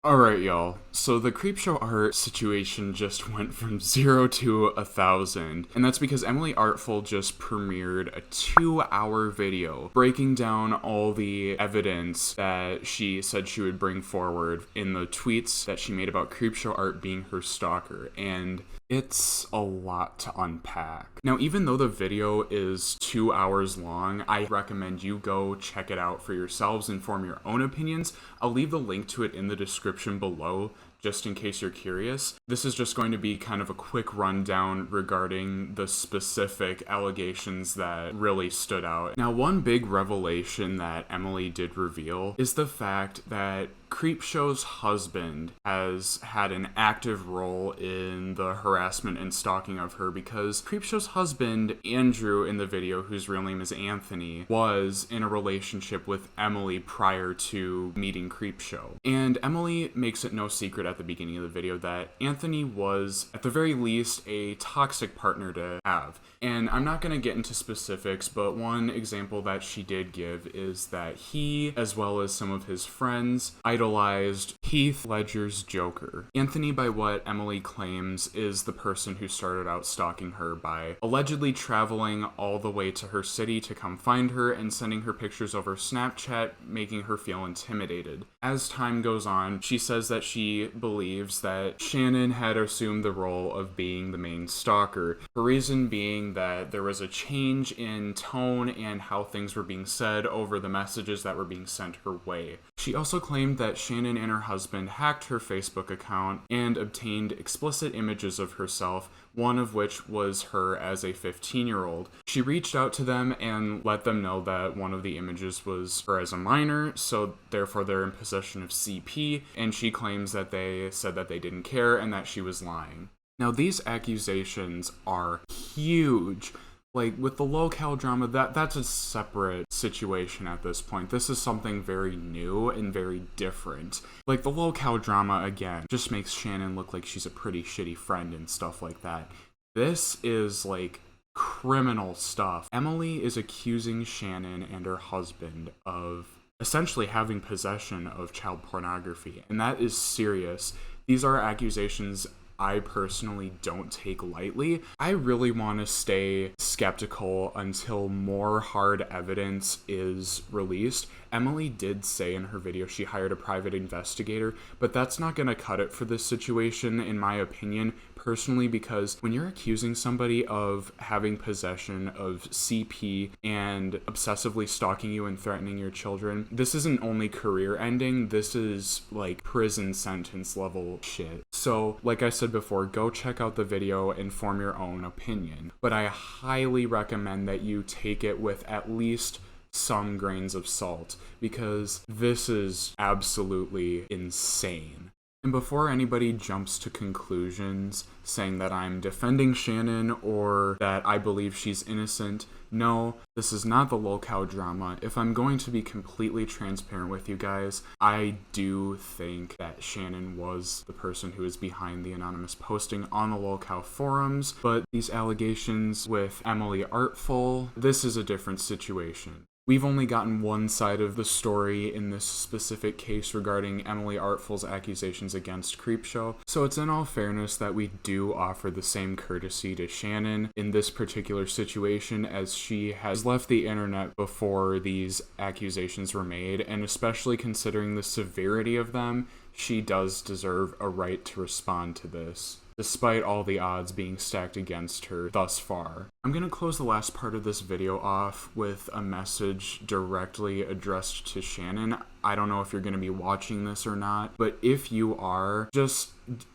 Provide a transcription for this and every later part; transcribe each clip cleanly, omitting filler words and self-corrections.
Alright, y'all. So the Creepshow Art Situation just went from 0 to 1,000, and that's because Emily Artful just premiered a 2-hour video breaking down all the evidence that she said she would bring forward in the tweets that she made about Creepshow Art being her stalker, and it's a lot to unpack. Now, even though the video is 2 hours long, I recommend you go check it out for yourselves and form your own opinions. I'll leave the link to it in the description below, just in case you're curious. This is just going to be kind of a quick rundown regarding the specific allegations that really stood out. Now, one big revelation that Emily did reveal is the fact that Creepshow's husband has had an active role in the harassment and stalking of her, because Creepshow's husband, Andrew, in the video, whose real name is Anthony, was in a relationship with Emily prior to meeting Creepshow. And Emily makes it no secret at the beginning of the video that Anthony was, at the very least, a toxic partner to have. And I'm not going to get into specifics, but one example that she did give is that he, as well as some of his friends, idolized Heath Ledger's Joker. Anthony, by what Emily claims, is the person who started out stalking her by allegedly traveling all the way to her city to come find her and sending her pictures over Snapchat, making her feel intimidated. As time goes on, she says that she believes that Shannon had assumed the role of being the main stalker. Her reason being that there was a change in tone and how things were being said over the messages that were being sent her way. She also claimed that Shannon and her husband hacked her Facebook account and obtained explicit images of herself, one of which was her as a 15-year-old. She reached out to them and let them know that one of the images was her as a minor, so therefore they're in possession of CP, and she claims that they said that they didn't care and that she was lying. Now, these accusations are huge. Like, with the locale drama, that's a separate situation at this point. This is something very new and very different. Like, the locale drama, again, just makes Shannon look like she's a pretty shitty friend and stuff like that. This is, like, criminal stuff. Emily is accusing Shannon and her husband of essentially having possession of child pornography, and that is serious. These are accusations I personally don't take lightly. I really want to stay skeptical until more hard evidence is released. Emily did say in her video she hired a private investigator, but that's not going to cut it for this situation, in my opinion, personally, because when you're accusing somebody of having possession of CP and obsessively stalking you and threatening your children, this isn't only career ending, this is like prison sentence level shit. So, like I said before, go check out the video and form your own opinion. But I highly recommend that you take it with at least some grains of salt, because this is absolutely insane. And before anybody jumps to conclusions saying that I'm defending Shannon or that I believe she's innocent, no, this is not the locale drama. If I'm going to be completely transparent with you guys, I do think that Shannon was the person who is behind the anonymous posting on the locale forums, but these allegations with Emily Artful, this is a different situation. We've only gotten one side of the story in this specific case regarding Emily Artful's accusations against Creepshow, so it's in all fairness that we do offer the same courtesy to Shannon in this particular situation, as she has left the internet before these accusations were made, and especially considering the severity of them, she does deserve a right to respond to this, despite all the odds being stacked against her thus far. I'm going to close the last part of this video off with a message directly addressed to Shannon. I don't know if you're going to be watching this or not, but if you are, just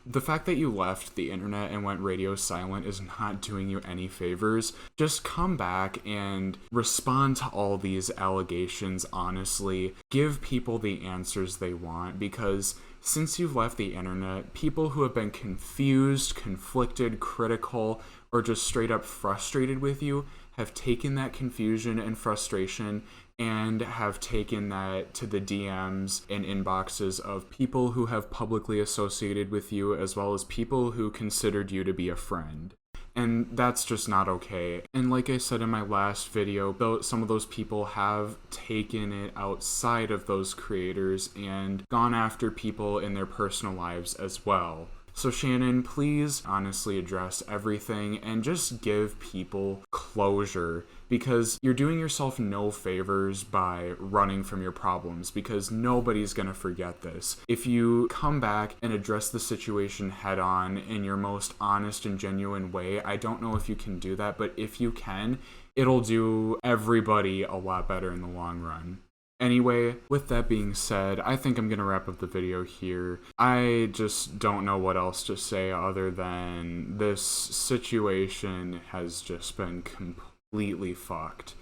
the fact that you left the internet and went radio silent is not doing you any favors. Just come back and respond to all these allegations honestly. Give people the answers they want, because since you've left the internet, people who have been confused, conflicted, critical, or just straight up frustrated with you have taken that confusion and frustration and have taken that to the DMs and inboxes of people who have publicly associated with you, as well as people who considered you to be a friend. And that's just not okay. And like I said in my last video, though, some of those people have taken it outside of those creators and gone after people in their personal lives as well. So Shannon, please honestly address everything and just give people closure, because you're doing yourself no favors by running from your problems, because nobody's gonna forget this. If you come back and address the situation head on in your most honest and genuine way, I don't know if you can do that, but if you can, it'll do everybody a lot better in the long run. Anyway, with that being said, I think I'm going to wrap up the video here. I just don't know what else to say other than this situation has just been completely fucked.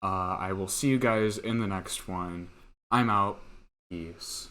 I will see you guys in the next one. I'm out. Peace.